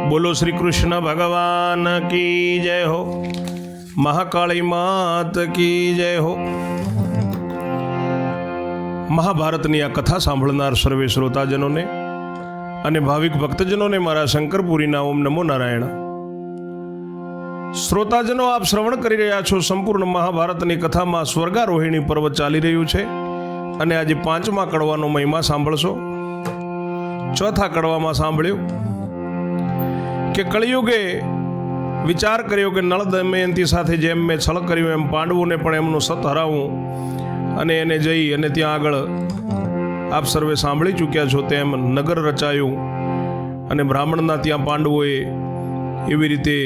बोलो श्री कृष्ण भगवान की जय हो। महाकाली मात की जय हो। મહાભારતની આ કથા સાંભળનાર સર્વે શ્રોતાજનોને અને ભાવિક ભક્તજનોને મારા શંકરપુરીના ઓમ નમો નારાયણ। શ્રોતાજનો, આપ શ્રવણ કરી રહ્યા છો સંપૂર્ણ મહાભારતની કથામાં સ્વર્ગારોહિણી પર્વ ચાલી રહ્યું છે અને આજે 5મા કડવાનો મહિમા સાંભળશો। ચોથા કડવામાં સાંભળ્યું કે કળિયુગે વિચાર કર્યો કે નળ દમયંતી સાથે જેમ મેં છળ કર્યું એમ પાંડવોને પણ એમનું સત હરાવું અને એને જઈ અને ત્યાં આગળ આપ સર્વે સાંભળી ચૂક્યા છો તેમ નગર રચાયું અને બ્રાહ્મણના ત્યાં પાંડવોએ એવી રીતે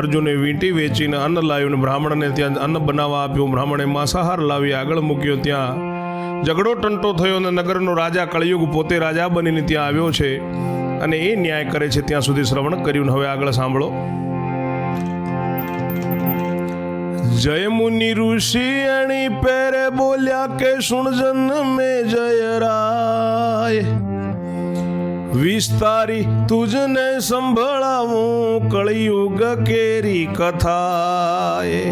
અર્જુને વીંટી વેચીને અન્ન લાવ્યું ને બ્રાહ્મણને ત્યાં અન્ન બનાવવા આપ્યું। બ્રાહ્મણે માંસાહાર લાવી આગળ મૂક્યો। ત્યાં ઝઘડો ટંટો થયો અને નગરનો રાજા કળિયુગ પોતે રાજા બનીને ત્યાં આવ્યો છે અને એ ન્યાય કરે છે। ત્યાં સુધી શ્રવણ કર્યું। હવે આગળ સાંભળો। जय मुनि ऋषि अणी पेरे बोलिया के सुन जन में जय राय विस्तारी तुझने संभळावूं कलियुग केरी कथाए।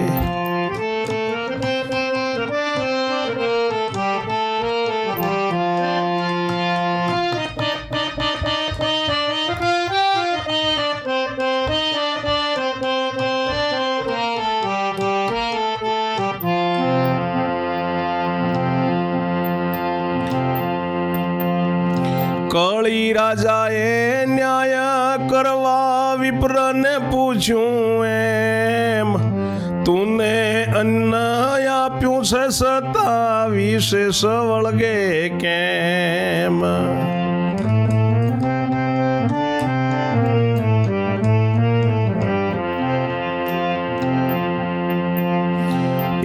कळी राजाए न्याय करवा विप्र ने पूछ्યું એમ तूने अन्न આપ્યું છે સતા વિશેષ વળગે કેમ।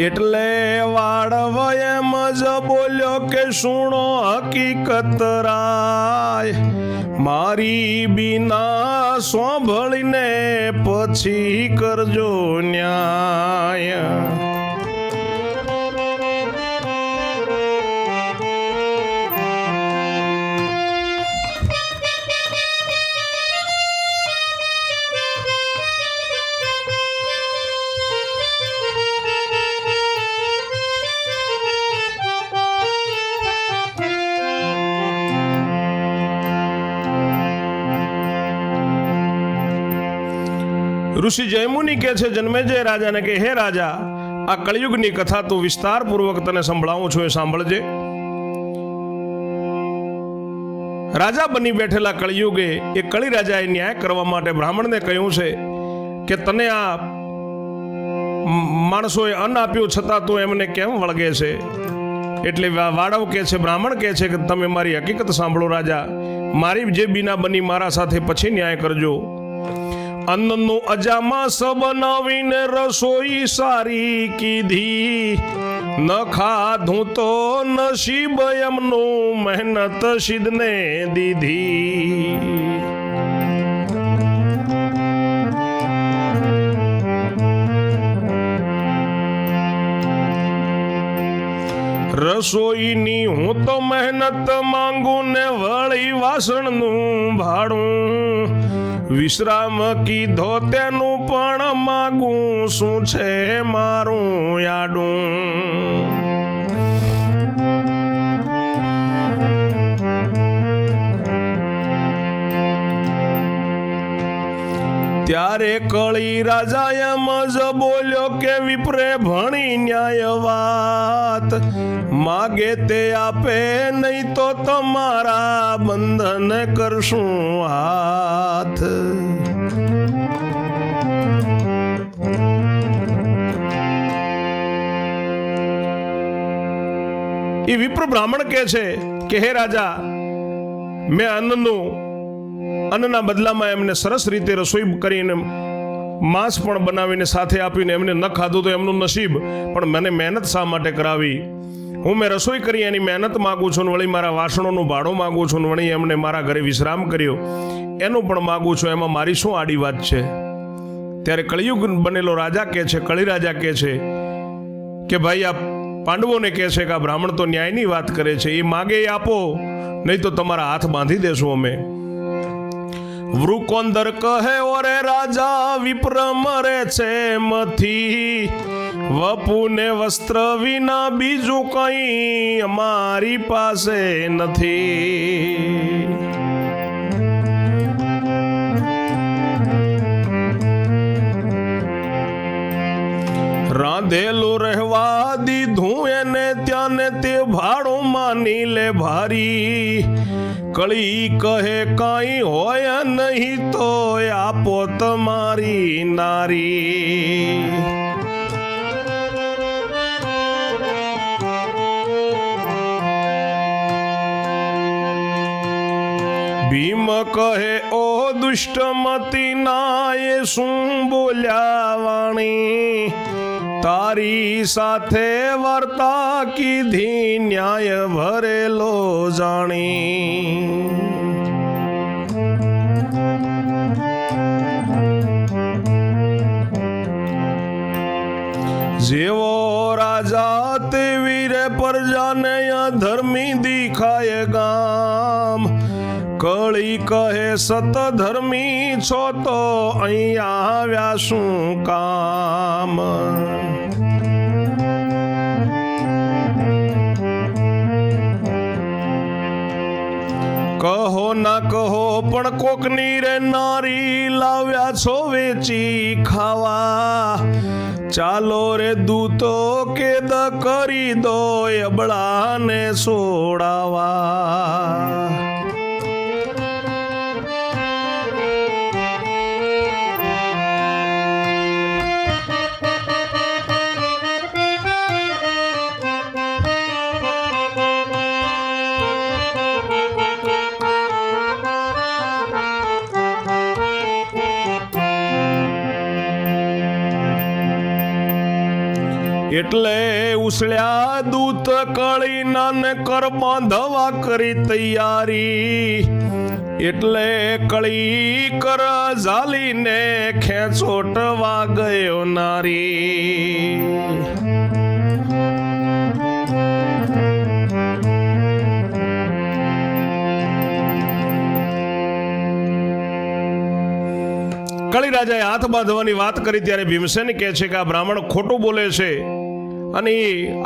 એટલે વાળવ એમ જ બોલ્યો કે સુણો હકીકત રાય મારી બીના સાંભળીને પછી કરજો ન્યાય। ઋષિ જયમુનિ કહે છે જન્મેજય રાજાને કે હે રાજા, આ કળિયુગની કથા તું વિસ્તાર પૂર્વક તને સંભળાવું છું, એ સાંભળજે। રાજા બની બેઠેલા કળિયુગે એ કળી રાજાએ ન્યાય કરવા માટે બ્રાહ્મણને કહ્યું છે કે તને આ માણસોએ અન્ન આપ્યું છતાં તું એમને કેમ વળગે છે। એટલે વાડવ કહે છે, બ્રાહ્મણ કહે છે કે તમે મારી હકીકત સાંભળો રાજા, મારી જે બીના બની મારા સાથે પછી ન્યાય કરજો। અન્નનું અજામાસ બનાવીને રસોઈ સારી કીધી, ન ખાધું તો નસીબ એમનું મહેનત સિદ્ધને દીધી। રસોઈની હું તો મહેનત માંગુ ને વળી વાસણનું ભાડું, વિશ્રામ કીધો તેનું પણ માગું, શું છે મારું યાડું। ત્યારે કળી રાજા એમ જ બોલ્યો કે વિપ્રે ભણી ન્યાય વાત, માગે તે આપે નહીં તો તમારા બંધન કરશું હાથ। એ વિપ્ર બ્રાહ્મણ કહે છે કે હે રાજા, મેં અન્નના બદલામાં એમને સરસ રીતે રસોઈ કરીને માંસ પણ બનાવીને સાથે આપીને એમને ન ખાધું તો એમનું નસીબ, પણ મને મહેનત શા માટે કરાવી? હું મેં રસોઈ કરી એની મહેનત માગું છું, વળી મારા વાસણોનું ભાડું માગું છું, વળી એમને મારા ઘરે વિશ્રામ કર્યો એનું પણ માગું છું, એમાં મારી શું આડી વાત છે? ત્યારે કળિયુગ બનેલો રાજા કહે છે, કળી રાજા કહે છે કે ભાઈ આ પાંડવોને કહે છે કે આ બ્રાહ્મણ તો ન્યાયની વાત કરે છે, એ માગે એ આપો, નહીં તો તમારા હાથ બાંધી દેશું અમે। વૃકોંદર કહે ઓરે રાજા વિપ્ર મરે છે મથી, વપુને વસ્ત્ર વિના બીજું કઈ અમારી પાસે નથી. રાંધેલું રહેવા દીધું એને ત્યાં ને તે ભાડું માની લે ભારી, કળી કહે કાંઈ હોય નહીં તો આપો તમારી નારી. ભીમ કહે ઓ દુષ્ટમતી ના એ શું બોલ્યા વાણી, તારી સાથે વાર્તા કીધી ન્યાય ભરેલો જાણી. જેવો રાજા તેવી રે પ્રજાને ધર્મી દેખાય ગામ, કળી કહે સત ધર્મી છો તો અહીંયા આવ્યા શું કામ. કહો ના કહો પણ કોકની રે નારી લાવ્યા છો વેચી ખાવા, ચાલો રે દૂતો કેદ કરી દો અબળાને છોડાવા. એટલે ઉસળ્યા દૂત કળીના ને કર બાંધવા કરી તૈયારી, એટલે કળી કર ઝાલીને ખેંચોટવા ગયો નારી. કળી રાજાએ હાથ બાંધવાની વાત કરી ત્યારે ભીમસેન કહે છે કે આ બ્રાહ્મણ ખોટું બોલે છે અને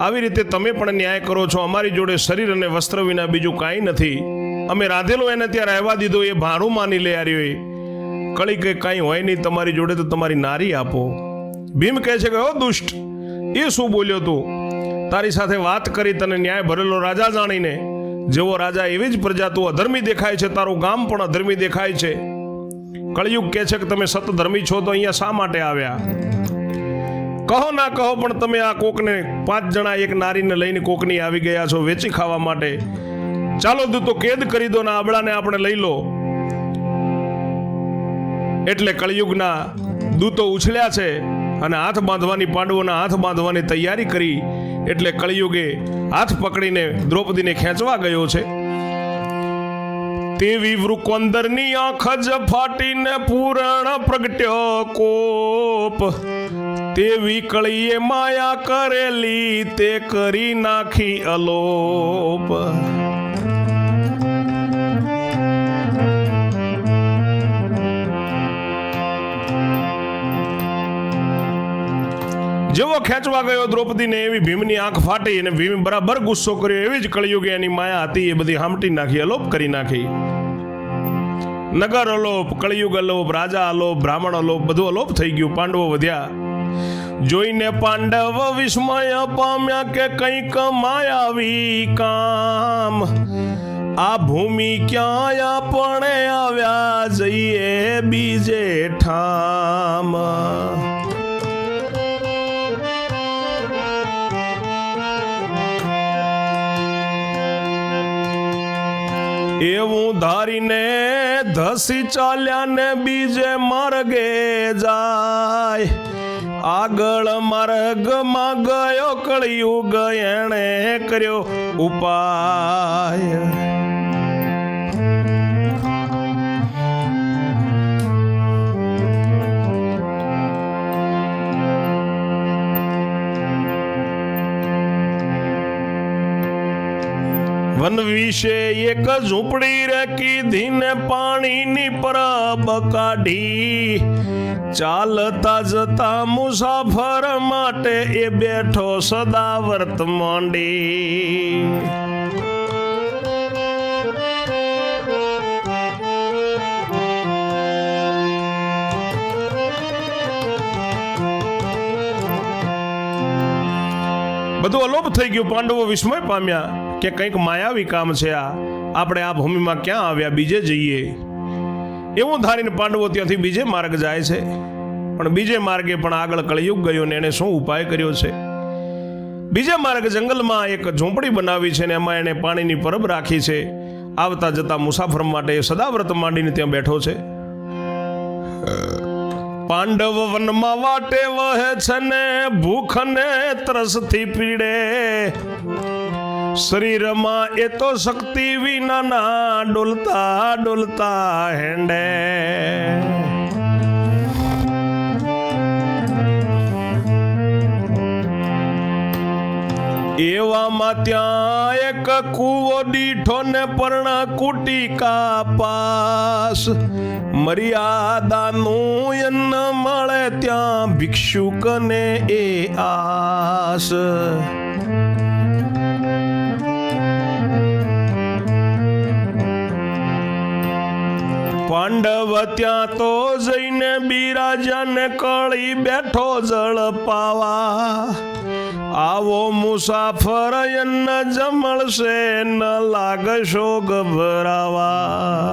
આવી રીતે તમે પણ ન્યાય કરો છો. અમારી જોડે શરીર અને વસ્ત્ર વિના બીજું કાંઈ નથી. અમે રાંધેલો એને ત્યાં રહેવા દીધો, એ ભાડું માની લે આર્યો. કળી કે કાંઈ હોય નહીં તમારી જોડે તો તમારી નારી આપો. ભીમ કહે છે કે ઓ દુષ્ટ, એ શું બોલ્યો તું? તારી સાથે વાત કરી તને ન્યાય ભરેલો રાજા જાણીને, જેવો રાજા એવી જ પ્રજા. તું અધર્મી દેખાય છે, તારું ગામ પણ અધર્મી દેખાય છે. કળિયુગ કહે છે કે તમે સતધર્મી છો તો અહીંયા શા માટે આવ્યા? કહો ના કહો પણ તમે આ કોકને 5 જણા એક નારીને લઈને કોકની આવી ગયા છો વેચી ખાવા માટે. ચાલો દૂતો કેદ કરી દો ને આબળાને આપણે લઈ લો. એટલે કળિયુગના દૂતો ઉછળ્યા છે અને હાથ બાંધવાની, પાંડવોના હાથ બાંધવાની તૈયારી કરી. એટલે કળિયુગે હાથ પકડીને દ્રૌપદીને ખેંચવા ગયો છે. તેવી વૃકોંદરની આંખ જ ફાટીને પૂરણ પ્રગટ્યો કોપ, તેવી કળીએ માયા કરેલી તે કરી નાખી અલોપ. જેવો ખેંચવા ગયો દ્રૌપદીને એવી ભીમની આંખ ફાટી અને ભીમ બરાબર ગુસ્સો કર્યો. એવી જ કળિયુગે એની માયા હતી એ બધી હામટી નાખી, અલોપ કરી નાખી. નગર અલોપ, કળિયુગ અલોપ, રાજા અલોપ, બ્રાહ્મણ અલોપ, બધું અલોપ થઈ ગયું. પાંડવો વધ્યા. જોઈને પાંડવ વિસ્મય પામ્યા કે કંઈક માયાવી કામ, આ ભૂમિ ક્યાં આપણે આવ્યા જઈએ બીજે ઠામ. એવું ધારીને ધસી ચાલ્યા ને બીજે માર્ગે જાય, આગળ માર્ગમાં ગયો કળિયુગ એણે કર્યો ઉપાય. વન વિશે એક ઝૂંપડી રે કીધી ને પાણીની પરબ કાઢી, ચાલતા જતા મુસાફર માટે એ બેઠો સદાવ્રત માંડી. બધું અલોપ થઈ ગયું. પાંડવો વિસ્મય પામ્યા કે કંઈક માયાવી કામ છે આ, આપણે આ ભૂમિમાં ક્યાં આવ્યા, બીજે જઈએ. એવું ધારીને પાંડવો ત્યાંથી બીજે માર્ગ જાય છે. પણ બીજે માર્ગે પણ આગળ કળિયુગ ગયો ને એને શું ઉપાય કર્યો છે? બીજે માર્ગ જંગલમાં એક ઝૂંપડી બનાવી છે ને એમાં એને પાણીની પરબ રાખી છે. આવતા જતા મુસાફર માટે સદાવ્રત માંડીને ત્યાં બેઠો છે. પાંડવ વનમાં વાટે વહે છે ને ભૂખ ને ત્રસથી પીડે, શરીરમાં એ તો શક્તિ વિનાના ડોલતા ડોલતા હેંડે. એવામાં ત્યાં એક કૂવો દીઠો ને પર્ણ કુટિકા પાસ, મર્યાદાનું અન્ન મળે ત્યાં ભિક્ષુકને એ આસ. પાંડવ ત્યાં તો જઈને બિરાજાને કળી બેઠો જળ પાવા, આવો મુસાફર અન્ન જમળશે ન લાગશો ગભરાવા.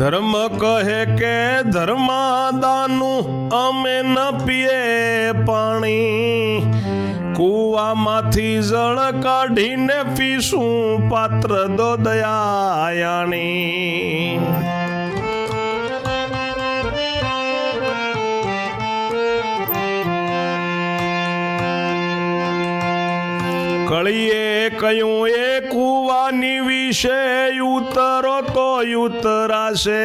ધર્મ કહે કે ધર્માદાનું અમે ન પીએ પાણી, કૂવામાંથી જળ કાઢીને પીશું પાત્ર દો દયાયાણી. કળીએ કહ્યું એ કૂવાની વિશે ઉતરો તો ઉતરાશે,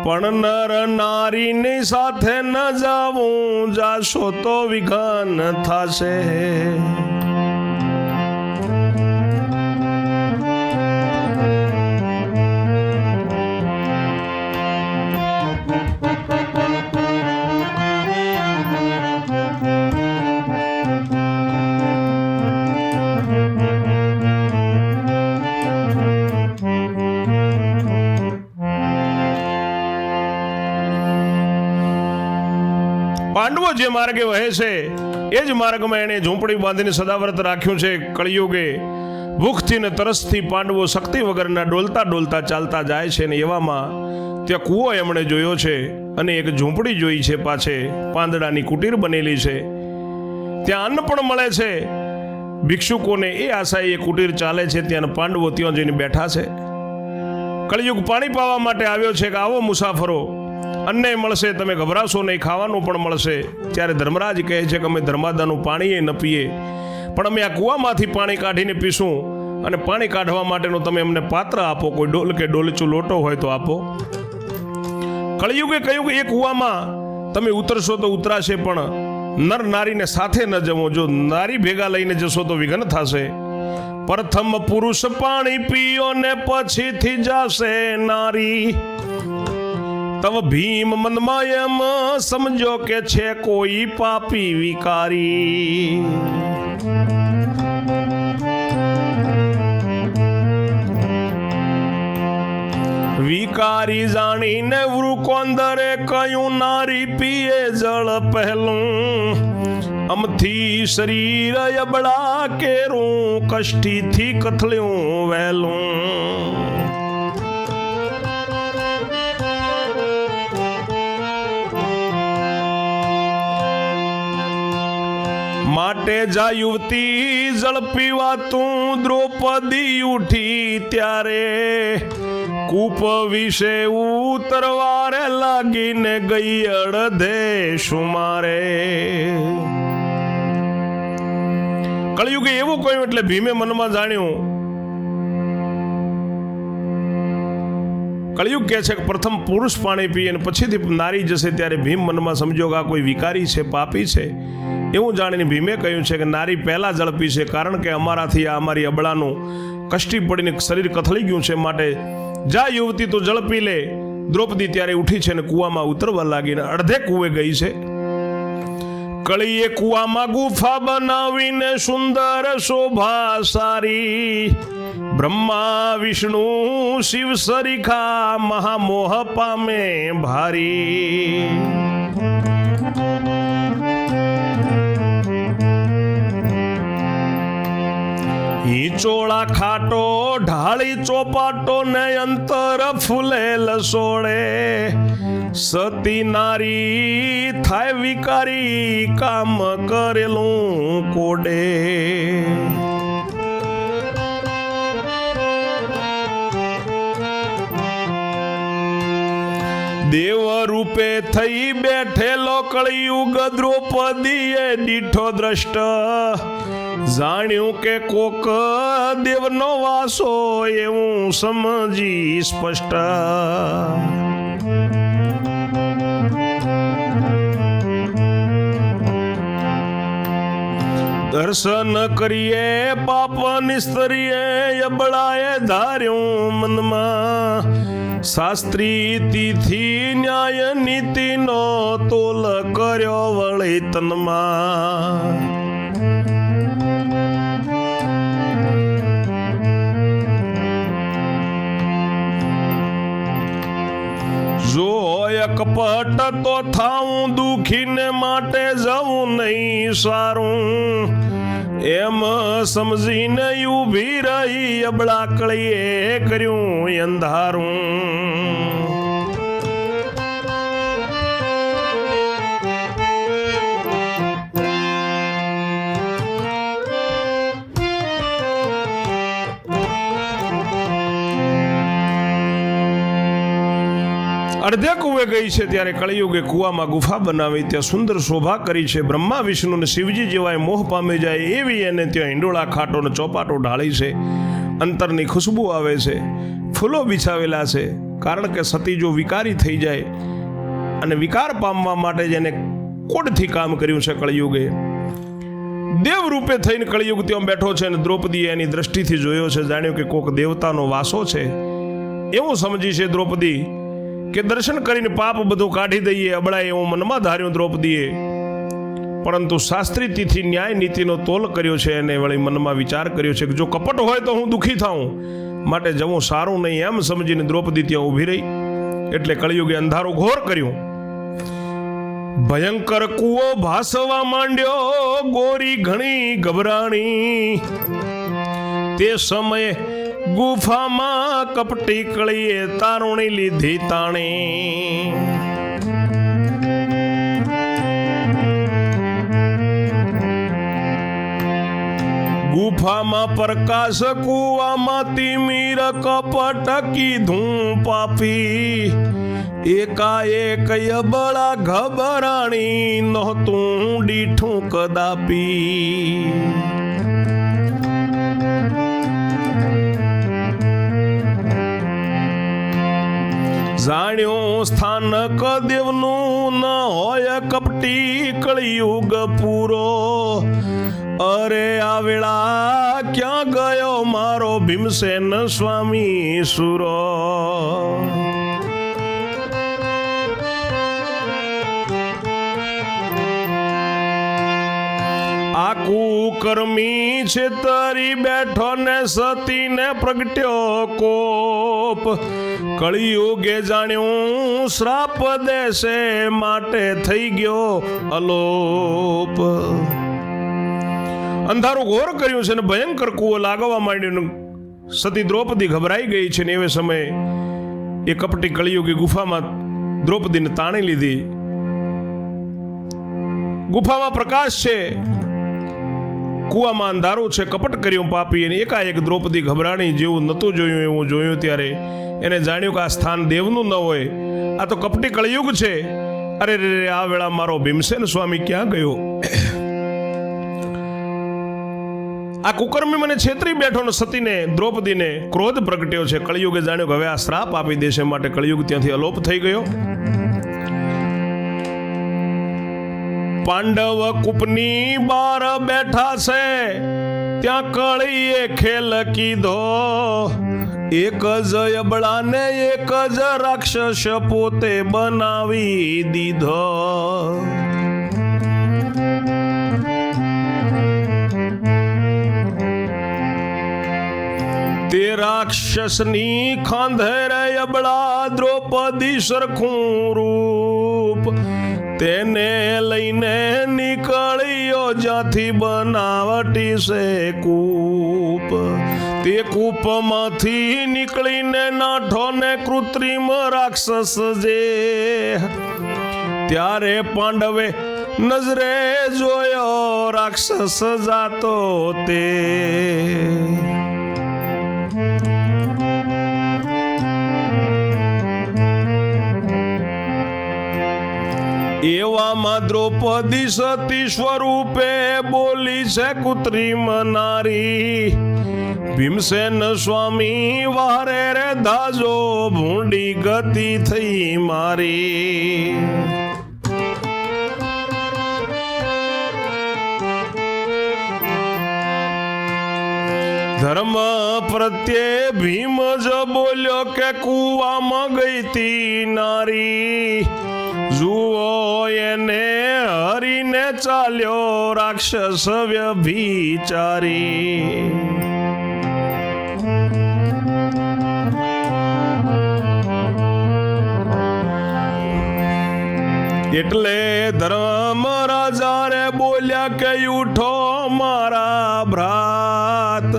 પણ નર નારીની સાથે ન જાવું, જાશો તો વિઘન થશે. પાંડવો જે માર્ગે વહે છે એ જ માર્ગમાં એને ઝૂંપડી બાંધીને સદાવ્રત રાખ્યું છે. કળિયુગે ભૂખથી ને તરસથી પાંડવો શક્તિ વગરના ડોલતા ડોલતા ચાલતા જાય છે ને એવામાં ત્યાં કૂવો એમણે જોયો છે અને એક ઝૂંપડી જોઈ છે, પાછે પાંદડાની કુટીર બનેલી છે. ત્યાં અન્ન પણ મળે છે ભિક્ષુકોને, એ આશાએ એ કુટીર ચાલે છે. ત્યાં પાંડવો ત્યાં જઈને બેઠા છે. કળિયુગ પાણી પાવા માટે આવ્યો છે કે આવો મુસાફરો, અન્ને મળશે, તમે ગભરાશો નહીં, ખાવાનું પણ મળશે. ત્યારે ધર્મરાજ કહે છે કે અમે ધર્માદાનું પાણી ન પીએ, પણ અમે આ કૂવામાંથી પાણી કાઢીને પીશું, અને પાણી કાઢવા માટેનો તમે અમને પાત્ર આપો, કોઈ ડોલ કે ડોલચું લોટો હોય તો આપો. કળિયુગે કહ્યું કે એ કૂવામાં તમે ઉતરશો તો ઉતરાશે, પણ નર નારીને સાથે ન જવો, જો નારી ભેગા લઈને જશો તો વિઘ્ન થશે. પ્રથમ પુરુષ પાણી પીઓ ને પછીથી જાશે નારી, તવ ભીમ મનમાં એમ સમજો કે છે કોઈ પાપી વિકારી. વિકારી જાણીને વૃકોંદરે કહ્યું નારી પીએ જળ પહેલું, અમથી શરીર અબળા કેરું કષ્ટીથી કથલ્યું વહેલું. માટે જા યુવતી જળ પીવા તું, દ્રૌપદી ઉઠી ત્યારે કૂપ વિશે ઉતરવારે લાગીને ગઈ અડધે સુમારે. કળિયુગે એવું કહ્યું એટલે ભીમે મનમાં જાણ્યું કળિયુગ કહે છે કે પ્રથમ પુરુષ પાણી પીએ અને પછીથી નારી જશે ત્યારે ભીમ મનમાં સમજો કે આ કોઈ વિકારી છે, પાપી છે. એવું જાણીને ભીમે કહ્યું છે કે નારી પહેલાં જળ પીશે, કારણ કે અમારાથી આ અમારી અબળાનું કષ્ટી પડીને શરીર કથળી ગયું છે, માટે જા યુવતી તો જળ પી લે. દ્રૌપદી ત્યારે ઉઠી છે અને કૂવામાં ઉતરવા લાગીને અડધે કૂવે ગઈ છે. કળીએ કૂવામાં ગુફા બનાવીને સુંદર શોભા સારી, બ્રહ્મા વિષ્ણુ શિવ સરીખા મહામોહ પામે ભારી. હિંચોળા ખાટો ઢાળી ચોપાટો ને અંતર ફૂલેલ સોળે, સતી નારી થાય વિકારી કામ કરેલું કોડે. દેવ રૂપે થઈ બેઠેલો કળિયુગ દ્રૌપદીએ દીઠો દ્રષ્ટ, જાણ્યું કે કોક દેવનો વાસો એવું સમજી સ્પષ્ટ. દર્શન કરીએ પાપ નિસ્તરીએ અબળાએ ધાર્યું મનમાં, શાસ્ત્રી તિથિ ન્યાય નીતિનો તોલ કર્યો વળી તનમાં. જો હોય કપટ તો થાઉં દુખીને માટે જવું નહીં સારું, એમ સમજીને ઊભી રહી અબળા કળીએ કર્યું અંધારું. અડધે કુવે ગઈ છે ત્યારે કળિયુગે કુવામાં ગુફા બનાવી, ત્યાં સુંદર શોભા કરી છે. બ્રહ્મા વિષ્ણુ ને શિવજી જેવાય મોહ પામી જાય એવી એને ત્યાં હિંડોળા ખાટો ને ચોપાટો ઢાળી છે. અંતરની ખુશ્બુ આવે છે, ફૂલો બિછાવેલા છે, કારણ કે સતી જો વિકારી થઈ જાય અને વિકાર પામવા માટે જ એને કોડથી કામ કર્યું છે કળિયુગે. દેવ રૂપે થઈને કળિયુગ ત્યાં બેઠો છે અને દ્રૌપદીએ એની દ્રષ્ટિથી જોયો છે, જાણ્યું કે કોક દેવતાનો વાસો છે એવું સમજી છે દ્રૌપદી કે દર્શન કરીને પાપ બધું કાઢી દઈએ અબળાએ એવું મનમાં ધાર્યું દ્રૌપદીએ. પરંતુ શાસ્ત્રી તિથિ ન્યાય નીતિનો તોલ કર્યો છે અને વળી મનમાં વિચાર કર્યો છે કે જો કપટ હોય તો હું દુઃખી થાઉં, માટે જવું સારું નહીં એમ સમજીને દ્રૌપદી ત્યાં ઊભી રહી. એટલે કળિયુગે અંધારું ઘોર કર્યું. ભયંકર કૂવો ભાસવા માંડ્યો, ગોરી ઘણી ગભરાણી. તે સમયે ગુફામાં કપટી કળીએ તારુણી લીધી તાણી. ગુફામાં પ્રકાશ કુવામાં તિમીર કપટ કીધું પાપી, એકાએક અબળા ઘબરાણી નહોતું દીઠું કદાપી. જાણ્યું સ્થાનક દેવનું ન હોય કપટી કળિયુગ પૂરો, અરે આ વેળા ક્યાં ગયો મારો ભીમસેન સ્વામી સુરો. આ કુકર્મી છે તરી બેઠો ને સતીને પ્રગટ્યો કોપ, કળિયુગે જાણ્યું શ્રાપ દેશે માટે થઈ ગયો અલોપ. અંધારું ઘોર કર્યું છે ને ભયંકર કૂવો લાગવા માંડ્યો. સતી દ્રૌપદી ગભરાઈ ગઈ છે ને એવે સમયે એ કપટી કળિયુગી ગુફામાં દ્રૌપદીને તાણી લીધી. ગુફામાં પ્રકાશ છે, કૂવામાં અંધારું છે, કપટ કર્યું પાપી. અને એકાએક દ્રૌપદી ગભરાણી, જેવું નહોતું જોયું એવું જોયું. ત્યારે એને જાણ્યું કે આ સ્થાન દેવનું ન હોય, આ તો કપટી કળિયુગ છે. અરે રે, આ વેળા મારો ભીમસેન સ્વામી ક્યાં ગયો? આ કુકર્મી મને છેતરી બેઠો ને સતીને દ્રૌપદીને ક્રોધ પ્રગટ્યો છે. કળિયુગે જાણ્યો કે હવે આ શ્રાપ આપી દેશે, માટે કળિયુગ ત્યાંથી અલોપ થઈ ગયો. પાંડવ કૂપની બાર બેઠા છે, ત્યાં કળીએ ખેલ કીધો. એક જ અબળાને એક જ રાક્ષસ પોતે બનાવી દીધો. તે રાક્ષસની ખાંધેરે અબળા દ્રૌપદી સરખું રૂપ, તેને લઈને નીકળ્યો જ્યાંથી બનાવટી છે કૂપ. તે કૂપમાંથી નીકળીને નાઠો ને કૃત્રિમ રાક્ષસ જે, ત્યારે પાંડવે નજરે જોયો રાક્ષસ જાતો તે. એવામાં દ્રૌપદી સતી સ્વરૂપે બોલી છે કૃત્રિમ નારી. ભીમસેન સ્વામી વારે રે ધાજો, ભૂંડી ગતિ થઈ મારી. ધર્મ પ્રત્યે ભીમ જ બોલ્યો કે કુવામાં ગઈ તી નારી. જુઓ એને હરીને ચાલ્યો રાક્ષસ વ્યભિચારી. એટલે ધર્મ રાજા રે બોલ્યા કે ઉઠો મારા ભ્રાત,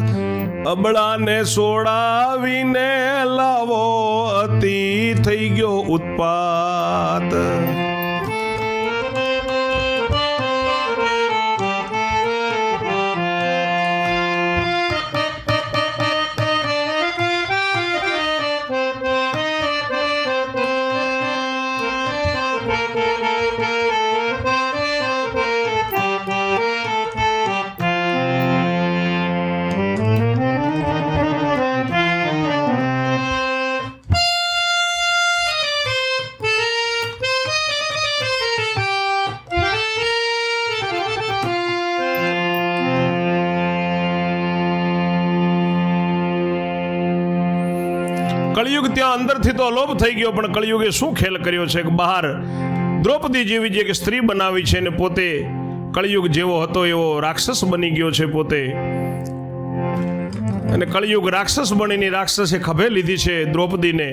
અબળાને સોડાવીને લાવો, અતિ થઈ ગયો ઉત્પાત. કળિયુગ ત્યાં અંદરથી તો અલોપ થઈ ગયો, પણ કળિયુગે શું ખેલ કર્યો છે કે બહાર દ્રૌપદી જેવી જે સ્ત્રી બનાવી છે ને પોતે કળિયુગ જેવો હતો એવો રાક્ષસ બની ગયો છે પોતે. અને કળિયુગ રાક્ષસ બનીને રાક્ષસે ખભે લીધી છે દ્રૌપદીને,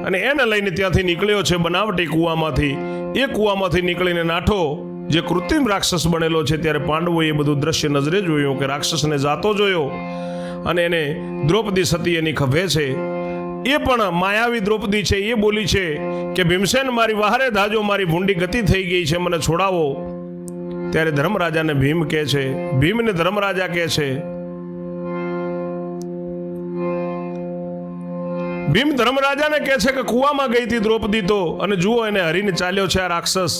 અને એને લઈને ત્યાંથી નીકળ્યો છે બનાવટી કૂવામાંથી. એ કૂવામાંથી નીકળીને નાઠો જે કૃત્રિમ રાક્ષસ બનેલો છે. ત્યારે પાંડવોએ એ બધું દ્રશ્ય નજરે જોયું કે રાક્ષસને જાતો જોયો, અને એને દ્રૌપદી સતી એની ખભે છે. એ પણ માયાવી દ્રૌપદી છે. એ બોલી છે કે ભીમસેન મારી વહારે ધાજો, મારી ભૂંડી ગતિ થઈ ગઈ છે, મને છોડાવો. ત્યારે ધર્મરાજાને ભીમ કહે છે, ભીમને ધર્મરાજા કહે છે, ભીમ ધર્મરાજાને કહે છે કે કૂવામાં ગઈ હતી દ્રૌપદી તો, અને જુઓ એને હરીને ચાલ્યો છે આ રાક્ષસ.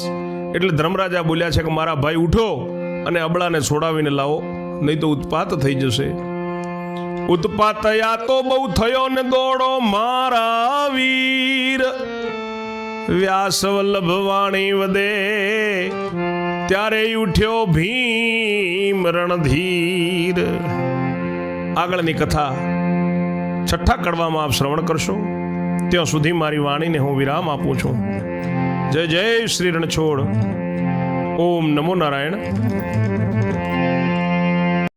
એટલે ધર્મરાજા બોલ્યા છે કે મારા ભાઈ ઉઠો અને અબળાને છોડાવીને લાવો, નહીં તો ઉત્પાત થઈ જશે. ઉત્પાત યા તો બહુ થયો ને દોડો મારા વીર. વ્યાસ વલ્લભ વાણી વદે, ત્યારે ઉઠ્યો ભીમ રણધીર. આગળની કથા છઠ્ઠા કડવામાં આપ શ્રવણ કરશો. ત્યાં સુધી મારી વાણીને હું વિરામ આપું છું. જય જય શ્રી રણછોડ. ઓમ નમો નારાયણ.